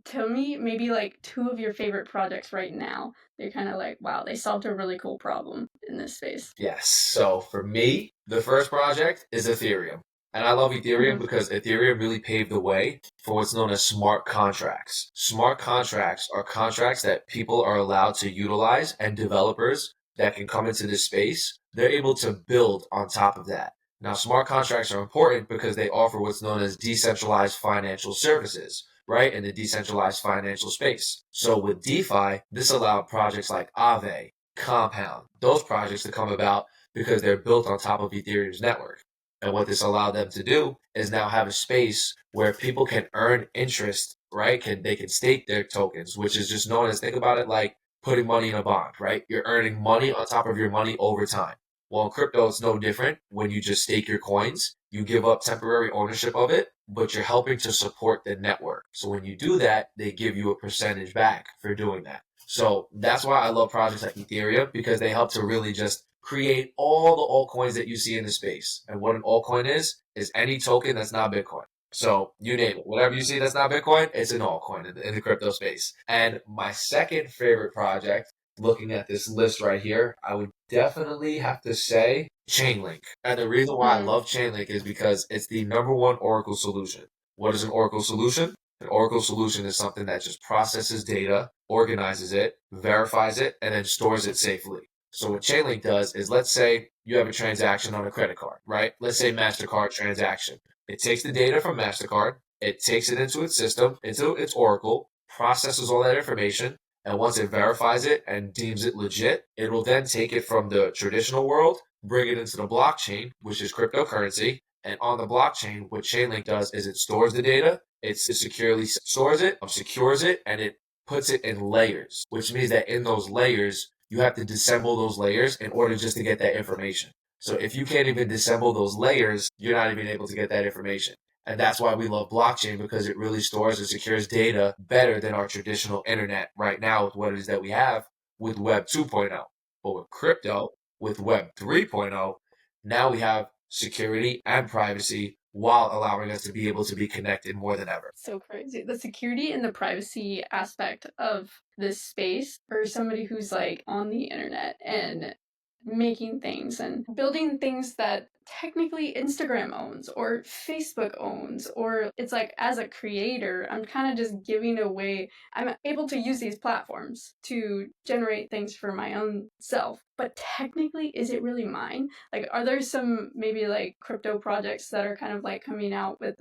tell me maybe like two of your favorite projects right now. They're kind of like, wow, they solved a really cool problem in this space. Yes. So for me, the first project is Ethereum. And I love Ethereum Mhm. because Ethereum really paved the way for what's known as smart contracts. Smart contracts are contracts that people are allowed to utilize, and developers that can come into this space, they're able to build on top of that. Now, smart contracts are important because they offer what's known as decentralized financial services, right? In the decentralized financial space. So with DeFi, this allowed projects like Aave, Compound, those projects to come about because they're built on top of Ethereum's network. And what this allowed them to do is now have a space where people can earn interest, right? They can stake their tokens, which is just known as, think about it like putting money in a bond, right? You're earning money on top of your money over time. Well, in crypto, it's no different. When you just stake your coins, you give up temporary ownership of it, but you're helping to support the network. So when you do that, they give you a percentage back for doing that. So that's why I love projects like Ethereum, because they help to really just create all the altcoins that you see in the space. And what an altcoin is any token that's not Bitcoin. So you name it, whatever you see that's not Bitcoin, it's an altcoin in the crypto space. And my second favorite project, looking at this list right here, I would definitely have to say Chainlink. And the reason why I Mm. love Chainlink is because it's the number one Oracle solution. What is an Oracle solution? An Oracle solution is something that just processes data, organizes it, verifies it, and then stores it safely. So what Chainlink does is, let's say you have a transaction on a credit card, right? Let's say MasterCard transaction. It takes the data from MasterCard, it takes it into its system, into its Oracle, processes all that information, and once it verifies it and deems it legit, it will then take it from the traditional world, bring it into the blockchain, which is cryptocurrency. And on the blockchain, what Chainlink does is it stores the data, it securely stores it, secures it, and it puts it in layers, which means that in those layers, you have to disassemble those layers in order just to get that information. So if you can't even disassemble those layers, you're not even able to get that information. And that's why we love blockchain, because it really stores and secures data better than our traditional internet right now with what it is that we have with Web 2.0. But with crypto, with Web 3.0, now we have security and privacy while allowing us to be able to be connected more than ever. So crazy. The security and the privacy aspect of this space for somebody who's like on the internet and making things and building things that technically Instagram owns or Facebook owns, or it's like as a creator, I'm kind of just giving away. I'm able to use these platforms to generate things for my own self. But technically, is it really mine? Like, are there some maybe like crypto projects that are kind of like coming out with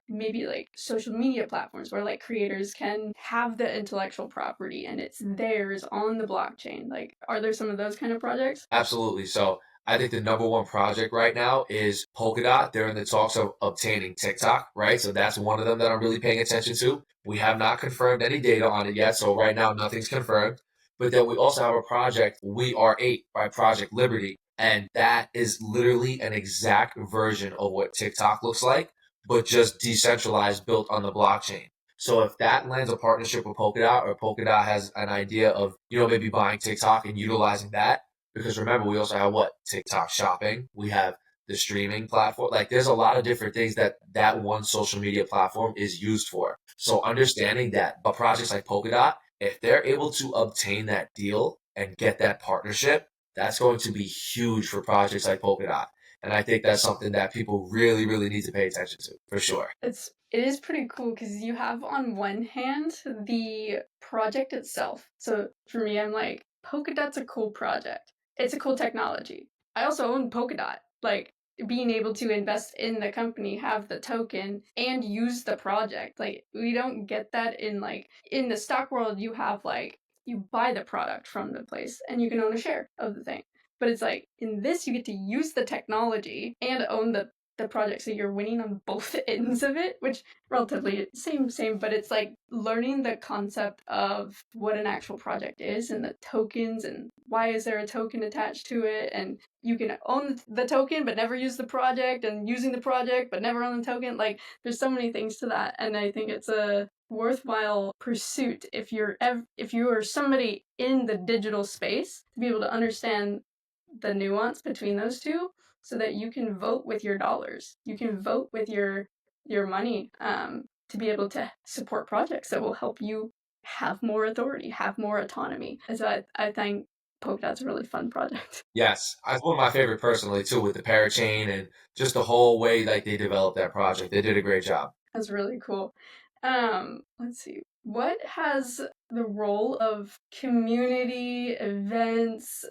maybe like social media platforms where like creators can have the intellectual property and it's theirs on the blockchain? Like, are there some of those kind of projects? Absolutely. So I think the number one project right now is Polkadot. They're in the talks of obtaining TikTok, right? So that's one of them that I'm really paying attention to. We have not confirmed any data on it yet. So right now, nothing's confirmed. But then we also have a project, We Are Eight by Project Liberty. And that is literally an exact version of what TikTok looks like, but just decentralized, built on the blockchain. So if that lands a partnership with Polkadot, or Polkadot has an idea of, maybe buying TikTok and utilizing that, because remember, we also have what? TikTok shopping. We have the streaming platform. Like, there's a lot of different things that one social media platform is used for. So understanding that, but projects like Polkadot, if they're able to obtain that deal, and get that partnership, that's going to be huge for projects like Polkadot. And I think that's something that people really, really need to pay attention to, for sure. It is pretty cool because you have on one hand the project itself. So for me, I'm like, Polkadot's a cool project. It's a cool technology. I also own Polkadot. Like being able to invest in the company, have the token, and use the project. Like we don't get that in the stock world. You have like you buy the product from the place and you can own a share of the thing. But it's like in this, you get to use the technology and own the project, so you're winning on both ends of it, which relatively same, but it's like learning the concept of what an actual project is and the tokens and why is there a token attached to it, and you can own the token but never use the project, and using the project but never own the token. Like there's so many things to that, and I think it's a worthwhile pursuit if you're somebody in the digital space to be able to understand the nuance between those two so that you can vote with your dollars. You can vote with your money to be able to support projects that will help you have more authority, have more autonomy. And so I think Polkadot's a really fun project. Yes, it's one of my favorite personally too, with the parachain and just the whole way like they developed that project. They did a great job. That's really cool. Let's see. What has the role of community events,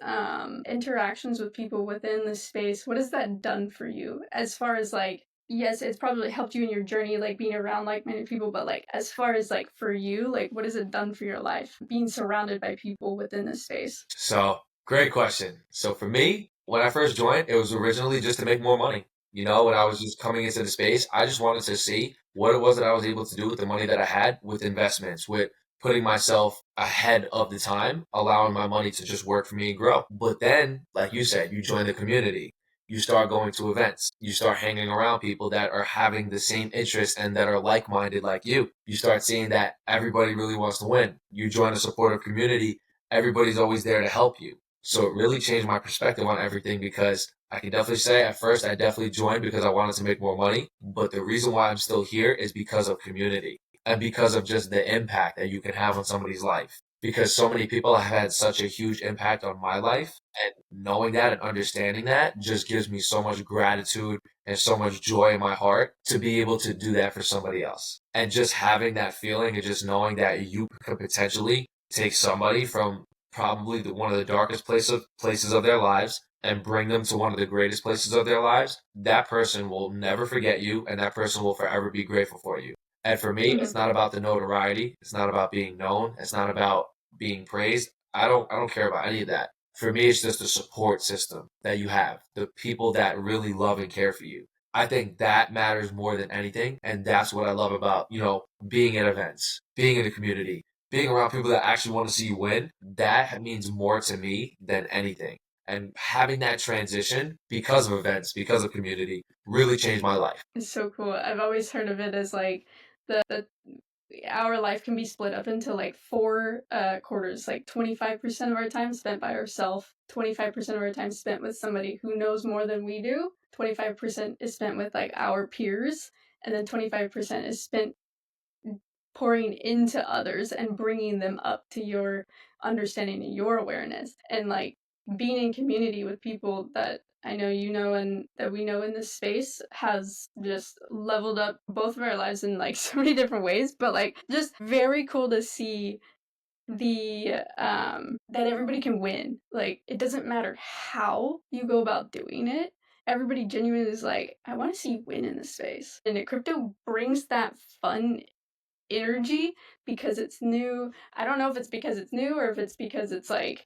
interactions with people within the space, what has that done for you? As far as like, yes, it's probably helped you in your journey, like being around like-minded people, but like as far as like for you, like what has it done for your life, being surrounded by people within this space? So, great question. So for me, when I first joined, it was originally just to make more money. When I was just coming into the space, I just wanted to see what it was that I was able to do with the money that I had with investments, with putting myself ahead of the time, allowing my money to just work for me and grow. But then, like you said, you join the community. You start going to events. You start hanging around people that are having the same interests and that are like-minded like you. You start seeing that everybody really wants to win. You join a supportive community, everybody's always there to help you. So it really changed my perspective on everything, because I can definitely say at first I definitely joined because I wanted to make more money. But the reason why I'm still here is because of community and because of just the impact that you can have on somebody's life. Because so many people have had such a huge impact on my life, and knowing that and understanding that just gives me so much gratitude and so much joy in my heart to be able to do that for somebody else. And just having that feeling and just knowing that you could potentially take somebody from probably one of the darkest places of their lives and bring them to one of the greatest places of their lives, that person will never forget you, and that person will forever be grateful for you. And for me, it's Mm-hmm. not about the notoriety. It's not about being known. It's not about being praised. I don't care about any of that. For me, it's just the support system that you have, the people that really love and care for you. I think that matters more than anything. And that's what I love about, being at events, being in the community, being around people that actually want to see you win. That means more to me than anything. And having that transition because of events, because of community, really changed my life. It's so cool. I've always heard of it as like the our life can be split up into like four quarters, like 25% of our time spent by ourselves, 25% of our time spent with somebody who knows more than we do, 25% is spent with like our peers, and then 25% is spent pouring into others and bringing them up to your understanding and your awareness, and like being in community with people that I know you know and that we know in this space has just leveled up both of our lives in like so many different ways, but like just very cool to see the that everybody can win. Like it doesn't matter how you go about doing it, everybody genuinely is like, I want to see you win in this space, and crypto brings that fun energy because it's new. I don't know if it's because it's new or if it's because it's like,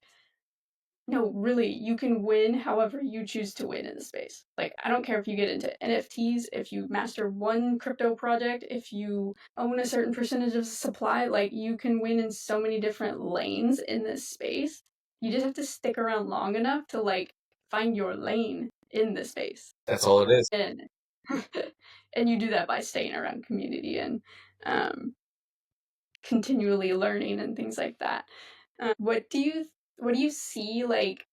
no, really, you can win however you choose to win in the space. Like, I don't care if you get into NFTs, if you master one crypto project, if you own a certain percentage of the supply, like, you can win in so many different lanes in this space. You just have to stick around long enough to, like, find your lane in the space. That's all it is. And, and you do that by staying around community and, um, continually learning and things like that. What do you see like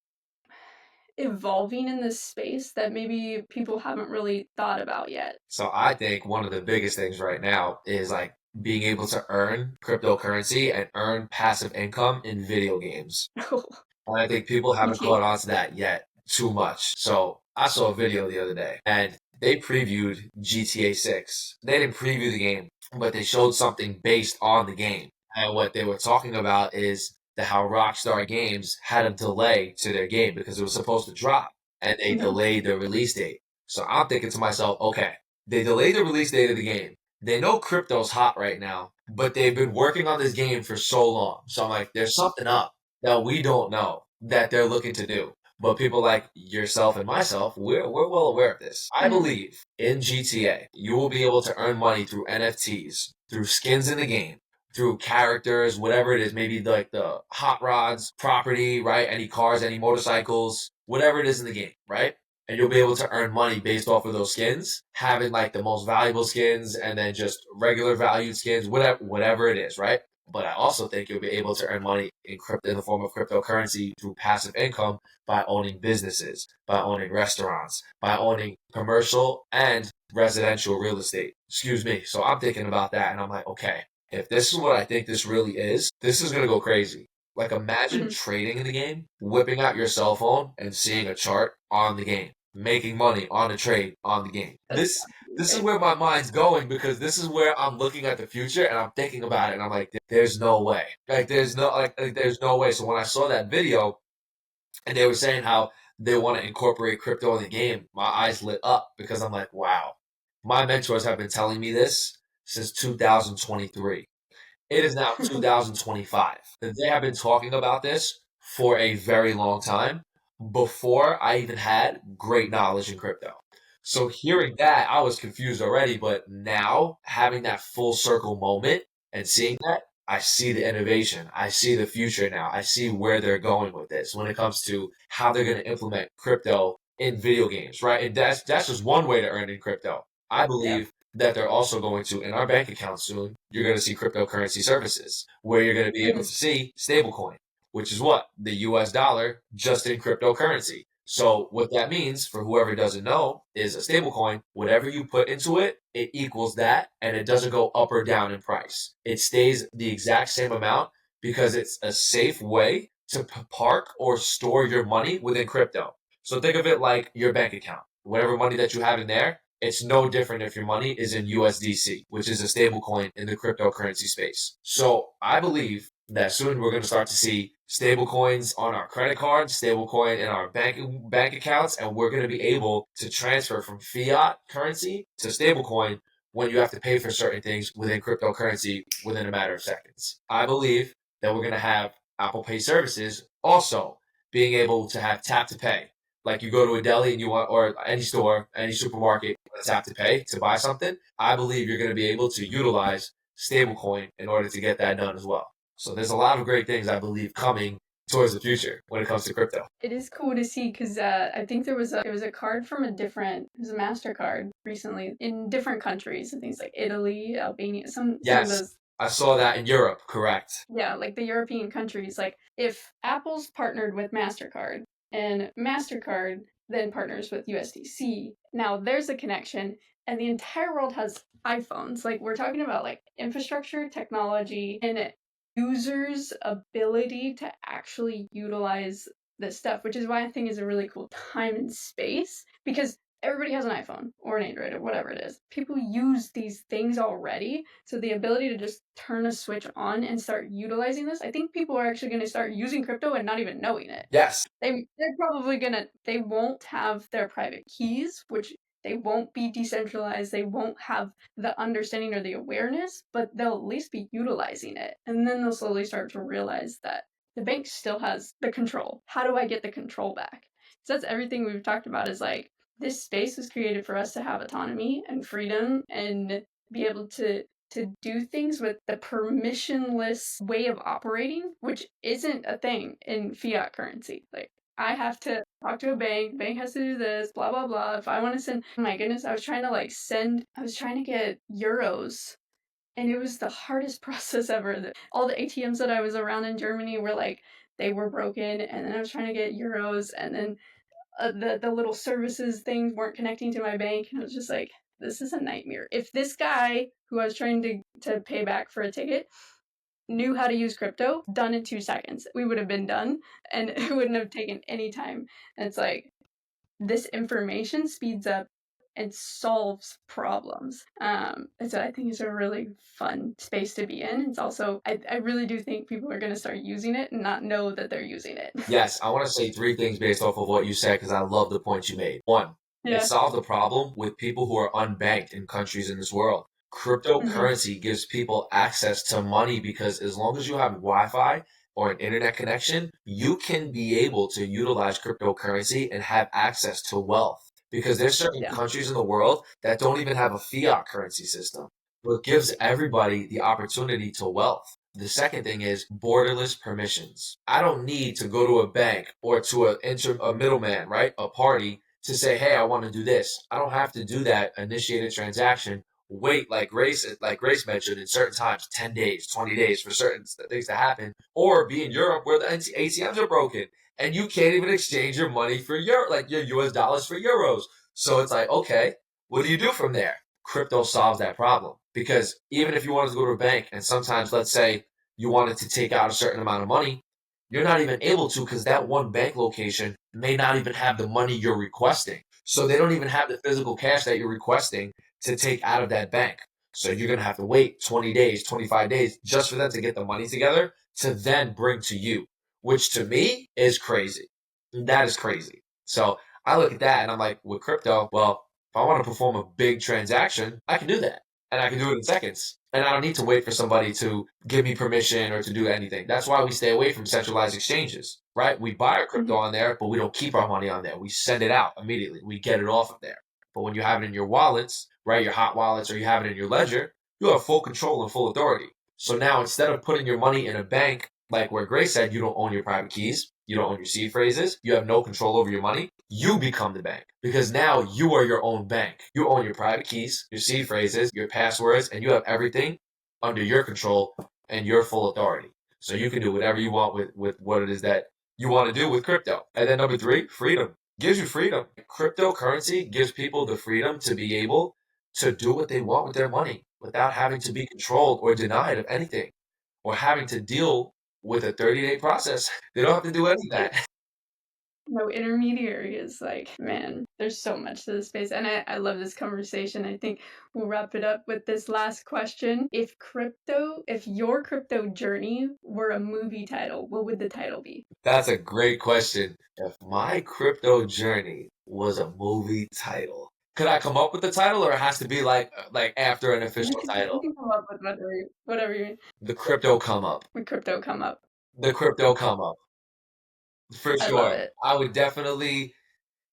evolving in this space that maybe people haven't really thought about yet? So I think one of the biggest things right now is like being able to earn cryptocurrency and earn passive income in video games. And I think people haven't ETA. caught on to that yet too much. So I saw a video the other day and they previewed GTA 6. They didn't preview the game, but they showed something based on the game. And what they were talking about is how Rockstar Games had a delay to their game because it was supposed to drop and they Mhm. delayed the release date. So I'm thinking to myself, okay, they delayed the release date of the game. They know crypto's hot right now, but they've been working on this game for so long. So I'm like, there's something up that we don't know that they're looking to do. But people like yourself and myself, we're well aware of this. I Mhm. believe in GTA, you will be able to earn money through NFTs, through skins in the game, through characters, whatever it is, maybe like the hot rods, property, right? Any cars, any motorcycles, whatever it is in the game, right? And you'll be able to earn money based off of those skins, having like the most valuable skins and then just regular valued skins, whatever it is, right? But I also think you'll be able to earn money in the form of cryptocurrency through passive income by owning businesses, by owning restaurants, by owning commercial and residential real estate. Excuse me. So I'm thinking about that and I'm like, okay, if this is what I think this really is, this is going to go crazy. Like imagine Mhm. trading in the game, whipping out your cell phone and seeing a chart on the game, making money on a trade on the game. That's This is right. where my mind's going because this is where I'm looking at the future and I'm thinking about it and I'm like, there's no way. There's no way. So when I saw that video and they were saying how they want to incorporate crypto in the game, my eyes lit up because I'm like, wow. My mentors have been telling me this since 2023. It is now 2025. They have been talking about this for a very long time before I even had great knowledge in crypto. So hearing that, I was confused already, but now having that full circle moment and seeing that, I see the innovation. I see the future now. I see where they're going with this when it comes to how they're going to implement crypto in video games, right? And that's just one way to earn in crypto. I Yep. believe that they're also going to, in our bank account soon, you're going to see cryptocurrency services where you're going to be able Mhm. to see stablecoin, which is what? The US dollar just in cryptocurrency. So what that means for whoever doesn't know is a stablecoin, whatever you put into it, it equals that and it doesn't go up or down in price. It stays the exact same amount because it's a safe way to park or store your money within crypto. So think of it like your bank account. Whatever money that you have in there, it's no different if your money is in USDC, which is a stable coin in the cryptocurrency space. So I believe that soon we're going to start to see stable coins on our credit cards, stable coin in our bank accounts, and we're going to be able to transfer from fiat currency to stable coin when you have to pay for certain things within cryptocurrency within a matter of seconds. I believe that we're going to have Apple Pay services also being able to have tap to pay. Like you go to a deli and you want, or any store, any supermarket, tap to pay to buy something. I believe you're going to be able to utilize stablecoin in order to get that done as well. So there's a lot of great things I believe coming towards the future when it comes to crypto. It is cool to see because I think there was a card from a different it was a Mastercard recently in different countries and things like Italy, Albania, some of Yes, those. I saw that in Europe, correct. Yeah, like the European countries. Like if Apple's partnered with Mastercard and Mastercard then partners with USDC, now there's a connection, and the entire world has iPhones. Like we're talking about like infrastructure, technology, and users' ability to actually utilize this stuff, which is why I think is a really cool time and space because everybody has an iPhone or an Android or whatever it is. People use these things already. So the ability to just turn a switch on and start utilizing this, I think people are actually going to start using crypto and not even knowing it. Yes, They're probably gonna they won't have their private keys, which they won't be decentralized, they won't have the understanding or the awareness, but they'll at least be utilizing it. And then they'll slowly start to realize that the bank still has the control. How do I get the control back? So that's everything we've talked about is like this space was created for us to have autonomy and freedom and be able to do things with the permissionless way of operating, which isn't a thing in fiat currency. Like I have to talk to a bank has to do this, blah blah blah. If I want to send, oh my goodness, I was trying to get euros, and it was the hardest process ever. All the ATMs that I was around in Germany were like they were broken, and then I was trying to get euros, and then the little services things weren't connecting to my bank, and I was just like, this is a nightmare. If this guy who I was trying to pay back for a ticket, knew how to use crypto, done in 2 seconds. We would have been done, and it wouldn't have taken any time. And it's like, this information speeds up and solves problems. And so I think it's a really fun space to be in. It's also, I really do think people are going to start using it and not know that they're using it. Yes, I want to say 3 things based off of what you said because I love the points you made. One, it solved the problem with people who are unbanked in countries in this world. Cryptocurrency gives people access to money because as long as you have Wi-Fi or an internet connection, you can be able to utilize cryptocurrency and have access to wealth. Because there's certain countries in the world that don't even have a fiat currency system, but gives everybody the opportunity to wealth. The second thing is borderless permissions. I don't need to go to a bank or to a middleman, right? A party to say, hey, I want to do this. I don't have to do that, initiate a transaction, wait, like Grace mentioned, in certain times, 10 days, 20 days for certain things to happen, or be in Europe where the ATMs are broken and you can't even exchange your money for your US dollars for euros. So it's like, okay, what do you do from there? Crypto solves that problem because even if you wanted to go to a bank and sometimes, let's say, you wanted to take out a certain amount of money, you're not even able to because that one bank location may not even have the money you're requesting. So they don't even have the physical cash that you're requesting to take out of that bank. So you're going to have to wait 20 days, 25 days just for them to get the money together to then bring to you, which to me is crazy. That is crazy. So I look at that and I'm like, with crypto, well, if I want to perform a big transaction, I can do that. And I can do it in seconds. And I don't need to wait for somebody to give me permission or to do anything. That's why we stay away from centralized exchanges, right? We buy our crypto on there, but we don't keep our money on there. We send it out immediately. We get it off of there. But when you have it in your wallets, right, your hot wallets, or you have it in your ledger, you have full control and full authority. So now instead of putting your money in a bank, like where Grace said, you don't own your private keys, you don't own your seed phrases, you have no control over your money, you become the bank because now you are your own bank. You own your private keys, your seed phrases, your passwords, and you have everything under your control and your full authority. So you can do whatever you want with what it is that you want to do with crypto. And then number 3, freedom. Gives you freedom. Cryptocurrency gives people the freedom to be able to do what they want with their money without having to be controlled or denied of anything or having to deal with a 30-day process. They don't have to do any of that. No intermediary is like, man, there's so much to this space. And I love this conversation. I think we'll wrap it up with this last question. If your crypto journey were a movie title, what would the title be? That's a great question. If my crypto journey was a movie title, could I come up with the title or it has to be like after an official title? You can come up with whatever you The crypto come up. with crypto come up. The crypto come up. For I love sure. it. I would definitely,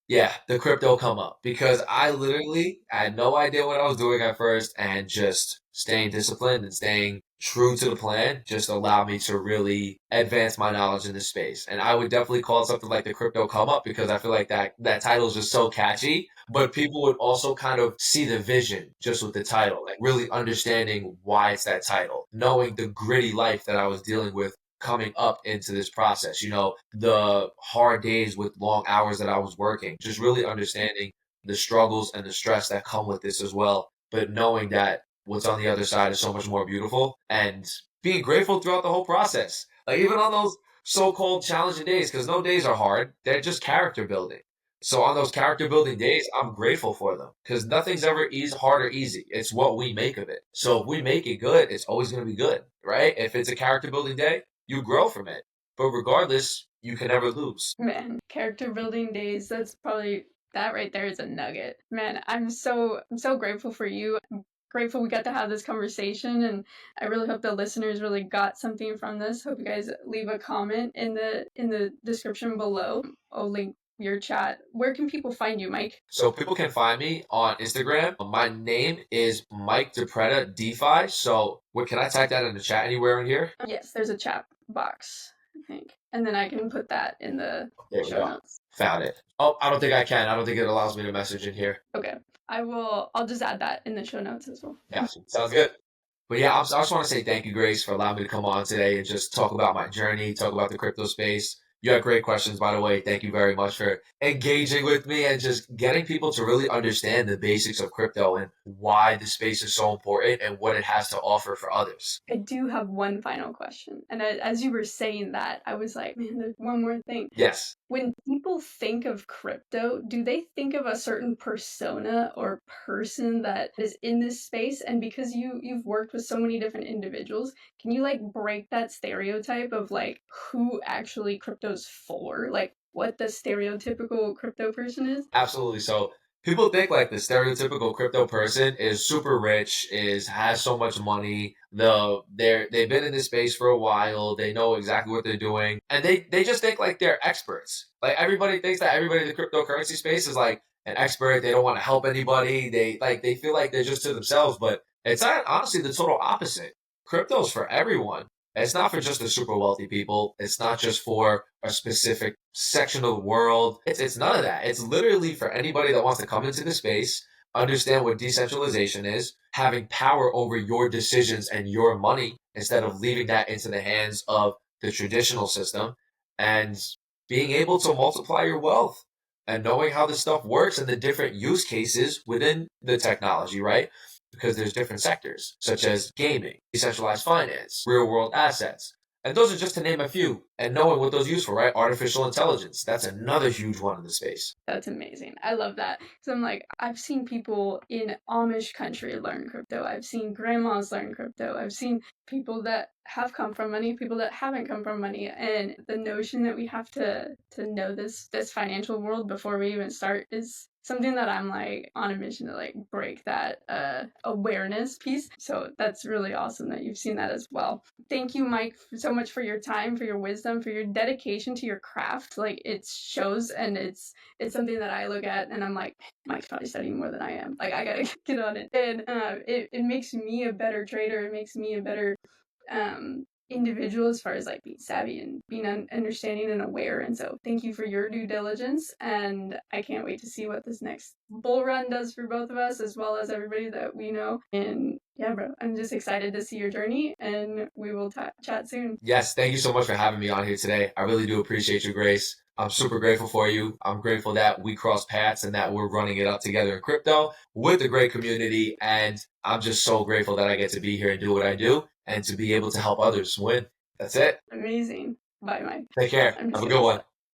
yeah, the crypto come up because I literally had no idea what I was doing at first and just staying disciplined and staying true to the plan just allowed me to really advance my knowledge in this space. And I would definitely call it something like the crypto come up because I feel like that title is just so catchy, but people would also kind of see the vision just with the title, like really understanding why it's that title, knowing the gritty life that I was dealing with coming up into this process, the hard days with long hours that I was working, just really understanding the struggles and the stress that come with this as well, but knowing that what's on the other side is so much more beautiful and being grateful throughout the whole process. Like even on those so-called challenging days, because no days are hard, they're just character building. So on those character building days, I'm grateful for them because nothing's ever hard or easy. It's what we make of it. So if we make it good, it's always going to be good, right? If it's a character building day, you grow from it. But regardless, you can never lose. Man, character building days, that's probably that right there is a nugget. Man, I'm so grateful for you. I'm grateful we got to have this conversation and I really hope the listeners really got something from this. Hope you guys leave a comment in the description below. I'll link your chat. Where can people find you, Mike? So people can find me on Instagram. My name is Mike DiPreta DeFi. So can I type that in the chat anywhere in here? Yes, there's a chat box, I think. And then I can put that in the show notes. Found it. Oh, I don't think I can. I don't think it allows me to message in here. Okay. I'll just add that in the show notes as well. Yeah, sounds good. But yeah, I just want to say thank you, Grace, for allowing me to come on today and just talk about my journey, talk about the crypto space. You had great questions, by the way. Thank you very much for engaging with me and just getting people to really understand the basics of crypto and why the space is so important and what it has to offer for others. I do have one final question. And as you were saying that, I was like, man, there's one more thing. Yes. When people think of crypto, do they think of a certain persona or person that is in this space? And because you've worked with so many different individuals, can you like break that stereotype of like who actually crypto's for? Like what the stereotypical crypto person is? Absolutely. So people think like the stereotypical crypto person is super rich, is has so much money. They've been in this space for a while. They know exactly what they're doing, and they just think like they're experts. Like everybody thinks that everybody in the cryptocurrency space is like an expert. They don't want to help anybody. They feel like they're just to themselves, but it's not, honestly the total opposite. Crypto's for everyone. It's not for just the super wealthy people. It's not just for a specific section of the world. It's none of that. It's literally for anybody that wants to come into the space, understand what decentralization is, having power over your decisions and your money instead of leaving that into the hands of the traditional system, and being able to multiply your wealth and knowing how this stuff works and the different use cases within the technology, right? Because there's different sectors, such as gaming, decentralized finance, real world assets. And those are just to name a few. And knowing what those are used for, right? Artificial intelligence. That's another huge one in the space. That's amazing. I love that. So I'm like, I've seen people in Amish country learn crypto. I've seen grandmas learn crypto. I've seen people that have come from money, people that haven't come from money. And the notion that we have to know this financial world before we even start is something that I'm like on a mission to like break that awareness piece. So that's really awesome that you've seen that as well. Thank you, Mike, so much for your time, for your wisdom, for your dedication to your craft. Like it shows, and it's something that I look at and I'm like, Mike's probably studying more than I am. Like I gotta get on it. And it makes me a better trader. It makes me a better individual as far as like being savvy and being understanding and aware. And so thank you for your due diligence, and I can't wait to see what this next bull run does for both of us as well as everybody that we know. And yeah, bro, I'm just excited to see your journey, and we will chat soon. Yes, thank you so much for having me on here today. I really do appreciate you, Grace. I'm super grateful for you. I'm grateful that we cross paths and that we're running it up together in crypto with a great community. And I'm just so grateful that I get to be here and do what I do and to be able to help others win. That's it. Amazing. Bye, Mike. Take care. I'm Have just a good one.